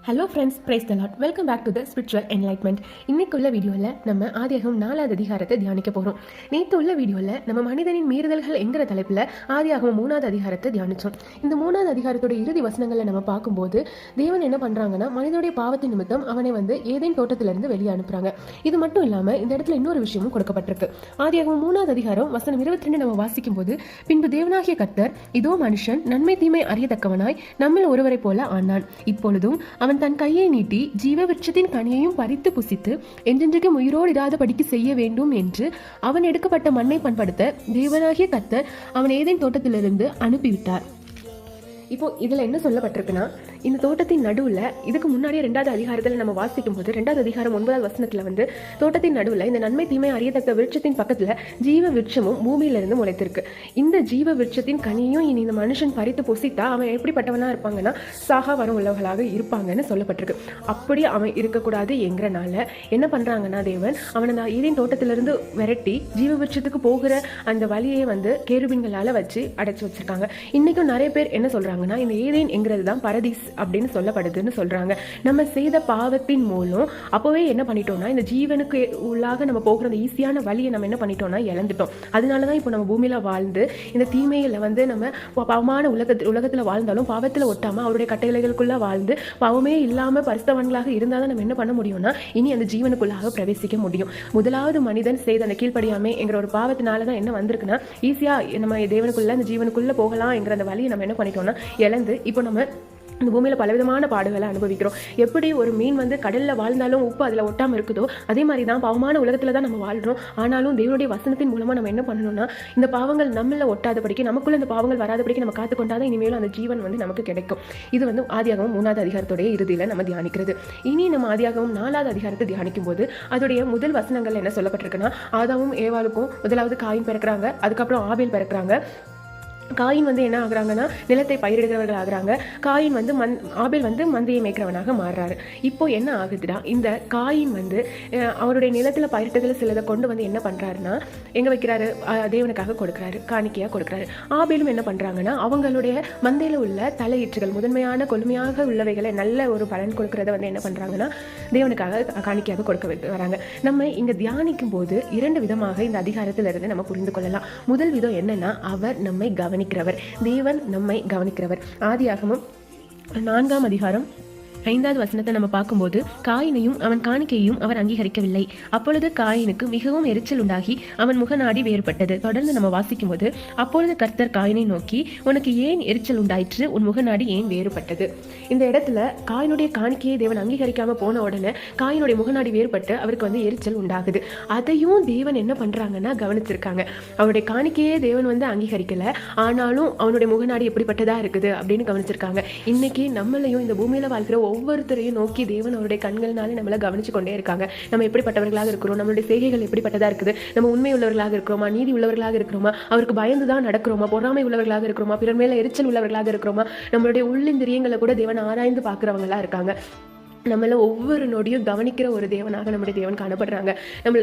Hello friends, praise the Lord. Welcome back to the spiritual enlightenment. இன்னைக்குள்ள வீடியோவில் நம்ம ஆதியாகமம் 4வது அதிகாரத்தை தியானிக்க போகிறோம். நேற்று உள்ள வீடியோவில் நம்ம மனிதனின் மீறுதல்கள் என்கிற தலைப்பில் ஆதியாகமம் 3வது அதிகாரத்தை தியானித்தோம். இந்த 3வது அதிகாரத்தோட இறுதி வசனங்களை நம்ம பார்க்கும்போது தேவன் என்ன பண்ணுறாங்கன்னா, மனிதனுடைய பாவத்தின் நிமித்தம் அவனை ஏதேன் தோட்டத்திலிருந்து வெளியே அனுப்புகிறாங்க. இது மட்டும் இல்லாமல் இந்த இடத்துல இன்னொரு விஷயமும் கொடுக்கப்பட்டிருக்கு. ஆதியாகமம் 3வது அதிகாரம் வசனம் 22 நம்ம வாசிக்கும் போது, பின்பு தேவனாகிய கர்த்தர், இதோ மனுஷன் நன்மை தீமை அறியத்தக்கவனாய் நம்மில் ஒருவரை போல ஆனான். இப்பொழுதும் அவன் தன் கையை நீட்டி ஜீவ விருட்சத்தின் கனியையும் பறித்து புசித்து என்றென்றைக்கும் உயிரோடு இராதபடிக்கு செய்ய வேண்டும் என்று அவன் எடுக்கப்பட்ட மண்ணை பண்படுத்த தேவனாகிய கர்த்தர் அவன் ஏதேன் தோட்டத்திலிருந்து அனுப்பிவிட்டார். இப்போ இதுல என்ன சொல்லப்பட்டிருக்குன்னா, இந்த தோட்டத்தின் நடுவில் இதுக்கு முன்னாடியே 2வது அதிகாரத்தில் நம்ம வாசிக்கும் போது 2வது அதிகாரம் 9வது வசனத்தில் தோட்டத்தின் நடுவில் இந்த நன்மை தீமை அறியத்தக்க விருட்சத்தின் பக்கத்தில் ஜீவ விருட்சமும் பூமியிலிருந்து முளைத்திருக்கு. இந்த ஜீவ விருட்சத்தின் கனியும் இனி இந்த மனுஷன் பறித்து பொசித்தா அவன் எப்படிப்பட்டவனா இருப்பாங்கன்னா, சாகா வரம் உள்ளவர்களாக இருப்பாங்கன்னு சொல்லப்பட்டிருக்கு. அப்படி அவன் இருக்கக்கூடாது என்கிறனால என்ன பண்றாங்கன்னா, தேவன் அவனை ஏதேன் தோட்டத்திலிருந்து விரட்டி ஜீவ விருட்சத்துக்கு போகிற அந்த வழியை கேருபீன்களால வச்சு அடைச்சு வச்சிருக்காங்க. இன்னைக்கும் நிறைய பேர் என்ன சொல்றாங்க, இந்த ஏதேன் என்கிறது தான் பரதீஸ் அப்படின்னு சொல்லப்படுதுன்னு சொல்றாங்க. நம்ம செய்த பாவத்தின் மூலம் அப்பவே என்ன பண்ணிட்டோம்னா, இந்த ஜீவனுக்கு உள்ளாக நம்ம போகிற அந்த ஈஸியான வழியை நம்ம என்ன பண்ணிட்டோம்னா இழந்துட்டோம். அதனாலதான் இப்போ நம்ம பூமியில வாழ்ந்து இந்த தீமையில நம்ம பாவமான உலகத்துல வாழ்ந்தாலும் பாவத்துல ஒட்டாம அவருடைய கட்டளைகளுக்குள்ள வாழ்ந்து பாவமே இல்லாம பரிசுத்தவான்களாக இருந்தாதான் நம்ம என்ன பண்ண முடியும்னா, இனி அந்த ஜீவனுக்குள்ளாக பிரவேசிக்க முடியும். முதலாவது மனிதன் செய்த அந்த கீழ்ப்படியாமை என்கிற ஒரு பாவத்தினாலதான் என்ன வந்திருக்குன்னா, ஈஸியா நம்ம தேவனுக்குள்ள அந்த ஜீவனுக்குள்ள போகலாம் என்கிற அந்த வழியை நம்ம என்ன பண்ணிட்டோம்னா இழந்து இப்போ நம்ம இந்த பூமியில பலவிதமான பாடுகளை அனுபவிக்கிறோம். எப்படி ஒரு மீன் கடல்ல வாழ்ந்தாலும் உப்பு அதுல ஒட்டாம இருக்குதோ, அதே மாதிரி தான் பாவமான உலகத்துல தான் நம்ம வாழ்றோம். ஆனாலும் தேவனுடைய வசனத்தின் மூலமா நம்ம என்ன பண்ணணும்னா, இந்த பாவங்கள் நம்மள ஒட்டாதபடிக்கு, நமக்குள்ள இந்த பாவங்கள் வராதபடிக்கு நம்ம காத்துக்கொண்டாதான் இனிமேலும் அந்த ஜீவன் நமக்கு கிடைக்கும். இது ஆதியாகமம் 3வது அதிகாரத்துடைய இறுதியில நம்ம தியானிக்கிறது. இனி நம்ம ஆதியாகமம் 4வது அதிகாரத்தை தியானிக்கும் போது அதோடைய முதல் வசனங்கள் என்ன சொல்லப்பட்டிருக்குன்னா, ஆதாமும் ஏவாளுக்கும் முதலாவது காயின் பிறக்கிறாங்க, அதுக்கப்புறம் ஆபேல் பிறக்கிறாங்க. காயின் என்ன ஆகுறாங்கன்னா, நிலத்தை பயிரிடுகிறவர்கள் ஆகுறாங்க. காயின் ஆபேல் மந்தையை மேய்க்கிறவனாக மாறுறாரு. இப்போ என்ன ஆகுதுன்னா, இந்த காயின் அவருடைய நிலத்துல பயிரிட்டதுல சிலதை கொண்டு என்ன பண்றாருன்னா எங்க வைக்கிறாரு, தேவனுக்காக கொடுக்குறாரு, காணிக்கையா கொடுக்குறாரு. ஆபேலும் என்ன பண்றாங்கன்னா, அவங்களுடைய மந்தையில உள்ள தலையீற்றுகள் முதன்மையான கொழுமையாக உள்ளவைகளை நல்ல ஒரு பலன் கொடுக்கறத என்ன பண்றாங்கன்னா தேவனுக்காக காணிக்கையாக கொடுக்க வராங்க. நம்ம இங்க தியானிக்கும் போது 2 விதமாக இந்த அதிகாரத்திலிருந்து நம்ம புரிந்து கொள்ளலாம். முதல் விதம் என்னன்னா, அவர் நம்மை கவனிக்கிறவர், தேவன் நம்மை கவனிக்கிறவர். ஆதியாகமம் 4ஆம் அதிகாரம் 5வது வசனத்தை நம்ம பார்க்கும்போது, காயினையும் அவன் காணிக்கையையும் அவர் அங்கீகரிக்கவில்லை. அப்பொழுது காயினுக்கு மிகவும் எரிச்சல் உண்டாகி அவன் முகநாடி வேறுபட்டது. தொடர்ந்து நம்ம வாசிக்கும் போது, அப்பொழுது கர்த்தர் காயினை நோக்கி, உனக்கு ஏன் எரிச்சல் உண்டாயிற்று, உன் முகநாடி ஏன் வேறுபட்டது. இந்த இடத்துல காயினுடைய காணிக்கையை தேவன் அங்கீகரிக்காம போன உடனே காயினுடைய முகநாடி வேறுபட்டு அவருக்கு எரிச்சல் உண்டாகுது. அதையும் தேவன் என்ன பண்றாங்கன்னா கவனிச்சிருக்காங்க. அவருடைய காணிக்கையே தேவன் அங்கீகரிக்கல, ஆனாலும் அவனுடைய முகநாடி எப்படிப்பட்டதா இருக்குது அப்படின்னு கவனிச்சிருக்காங்க. இன்னைக்கு நம்மளையும் இந்த பூமியில வாழ்க்கிற ஒவ்வொருத்தரையும் நோக்கி தேவன் அவருடைய கண்கள்னாலே நம்மளை கவனிச்சு கொண்டே இருக்காங்க. நம்ம எப்படிப்பட்டவர்களாக இருக்கிறோம், நம்மளுடைய செய்கைகள் எப்படிப்பட்டதா இருக்குது, நம்ம உண்மை உள்ளவர்களாக இருக்கிறோமா, நீதி உள்ளவர்களாக இருக்கிறோமா, அவருக்கு பயந்துதான் நடக்கிறோமா, பொறாமை உள்ளவர்களாக இருக்கிறோமா, பிறர் மேல எரிச்சல் உள்ளவர்களாக இருக்கிறோமா, நம்மளுடைய உள்ளிந்திரியங்களை கூட தேவன் ஆராய்ந்து பார்க்கிறவங்களா இருக்காங்க. நம்மள ஒவ்வொரு நொடியும் கவனிக்கிற ஒரு தேவனாக நம்முடைய தேவன் காணப்படுறாங்க.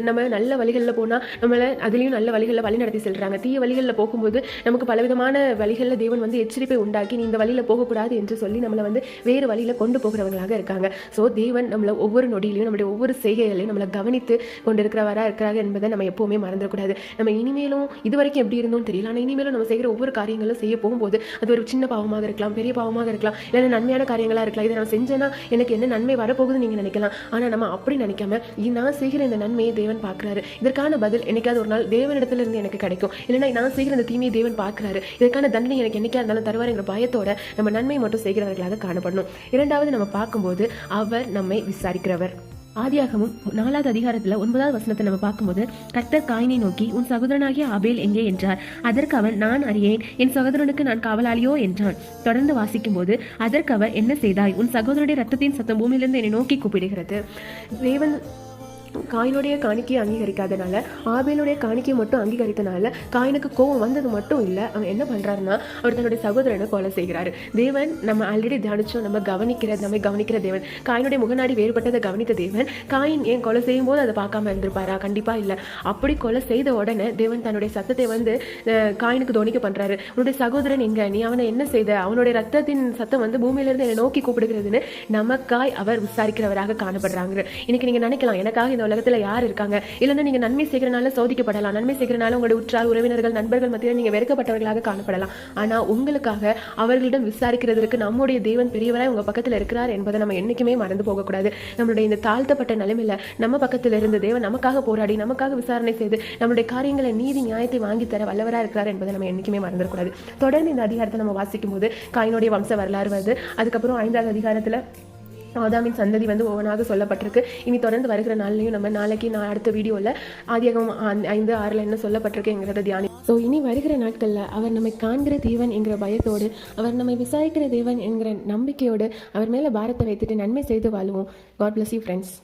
நம்ம நல்ல வழிகளில் போனால் நம்மளை அதுலேயும் நல்ல வழிகளில் வழி நடத்தி செல்றாங்க. தீய வழிகளில் போகும்போது நமக்கு பலவிதமான வழிகளில் தேவன் எச்சரிப்பை உண்டாக்கி, நீ இந்த வழியில் போகக்கூடாது என்று சொல்லி நம்மளை வேறு வழியில் கொண்டு போகிறவங்களாக இருக்காங்க. ஸோ தேவன் நம்மளை ஒவ்வொரு நொடியிலையும் நம்மளுடைய ஒவ்வொரு செய்கைகளையும் நம்மளை கவனித்து கொண்டிருக்கிறவராக இருக்கிறாங்க என்பதை நம்ம எப்போவுமே மறந்துடக்கூடாது. நம்ம இனிமேலும் இதுவரைக்கும் எப்படி இருந்தோம் தெரியல, ஆனால் இனிமேலும் நம்ம செய்கிற ஒவ்வொரு காரியங்களும் செய்ய போகும்போது அது ஒரு சின்ன பாவமாக இருக்கலாம், பெரிய பாவமாக இருக்கலாம், இல்லைன்னா நன்மையான காரியங்களாக இருக்கலாம். இதை நான் செஞ்சேன்னா எனக்கு என்ன நன்மை வரப்போகுது நீங்க நினைக்கலாம். ஆனா நம்ம அப்படி நினைக்காம, நான் செய்கிற இந்த நன்மையை தேவன் பார்க்கிறாரு, இதற்கான பதில் என்னைக்காவது ஒரு நாள் தேவனிடத்துல இருந்து எனக்கு கிடைக்கும், இல்லைன்னா நான் செய்கிற இந்த தீமையை தேவன் பார்க்கிறாரு, இதற்கான தண்டனை எனக்கு என்னைக்கா இருந்தாலும் தருவாருங்கிற பயத்தோட நம்ம நன்மை மட்டும் செய்கிறவர்களாக காணப்படணும். 2வது நம்ம பார்க்கும்போது, அவர் நம்மை விசாரிக்கிறவர். ஆதியாகமும் 4வது அதிகாரத்துல 9வது வசனத்தை நம்ம பார்க்கும்போது, கர்த்தர் காயினை நோக்கி, உன் சகோதரனாகிய ஆபேல் எங்கே என்றார். அதற்கு அவன், நான் அறியேன், என் சகோதரனுக்கு நான் காவலாளியோ என்றான். தொடர்ந்து வாசிக்கும் போது, அதற்கு அவர், என்ன செய்தாய், உன் சகோதரனுடைய ரத்தத்தின் சத்தம் பூமியிலிருந்து என்னை நோக்கி கூப்பிடுகிறது. தேவன் காயினுடைய காணிக்கையை அங்கீகரிக்காதனால ஆபேலுடைய காணிக்கையை மட்டும் அங்கீகரித்தனால காயினுக்கு கோபம் வந்தது மட்டும் இல்லை, அவன் என்ன பண்ணுறாருன்னா அவர் தன்னுடைய சகோதரனை கொலை செய்கிறாரு. தேவன் நம்ம ஆல்ரெடி தியானிச்சோம், நம்மை கவனிக்கிற தேவன். காயினுடைய முகநாடி வேறுபட்டதை கவனித்த தேவன் காயின் ஏன் கொலை செய்யும் போது அதை பார்க்காம இருந்திருப்பாரா? கண்டிப்பாக இல்லை. அப்படி கொலை செய்த உடனே தேவன் தன்னுடைய சத்தத்தை காயினுக்கு தோணிக்க பண்ணுறாரு. உன்னுடைய சகோதரன் எங்க, நீ அவனை என்ன செய்த? அவனுடைய ரத்தத்தின் சத்தம் பூமியிலிருந்து என்னை நோக்கி கூப்பிடுகிறதுன்னு நமக்காய் அவர் விசாரிக்கிறவராக காணப்படுறாங்க. இன்னைக்கு நீங்க நினைக்கலாம், எனக்காக இந்த உலகத்துல யார் இருக்காங்க? இல்லைன்னா நீங்க நன்மை செய்கிறனால சோதிக்கப்படலாம், நன்மை செய்கிறனால உங்களுடைய உற்றார் உறவினர்கள் நண்பர்கள் மத்தியில் நீங்க வெறுக்கப்பட்டவர்களாக காணப்படலாம். ஆனா உங்களுக்காக அவர்களிடம் விசாரிக்கிறதுக்கு நம்முடைய தேவன் பெரியவராய் உங்க பக்கத்துல இருக்கிறார் என்பதை நம்ம என்னைக்குமே மறந்து போகக்கூடாது. நம்மளுடைய இந்த தாழ்த்தப்பட்ட நிலைமையில நம்ம பக்கத்துல இருந்து தேவன் நமக்காக போராடி நமக்காக விசாரணை செய்து நம்மளுடைய காரியங்களை நீதி நியாயத்தை வாங்கி தர வல்லவரா இருக்கிறார் என்பதை நம்ம என்னைக்குமே மறந்துடக்கூடாது. தொடர்ந்து இந்த அதிகாரத்தை நம்ம வாசிக்கும் போது காயினுடைய வம்ச வரலாறு வருது. அதுக்கப்புறம் 5வது அதிகாரத்துல ஆதாமின் சந்ததி ஒவ்வொன்றாக சொல்லப்பட்டிருக்கு. இனி தொடர்ந்து வருகிற நாள்லையும் நம்ம நாளைக்கு அடுத்த வீடியோவில் ஆதியாகமம் 5:6 என்ன சொல்லப்பட்டிருக்குங்கிறத தியானி. ஸோ இனி வருகிற நாட்களில் அவர் நம்மை காண்கிற தேவன் என்கிற பயத்தோடு, அவர் நம்மை விசாரிக்கிற தேவன் என்கிற நம்பிக்கையோடு அவர் மேலே பாரத்தை வைத்துட்டு நன்மை செய்து வாழுவோம். God bless you friends.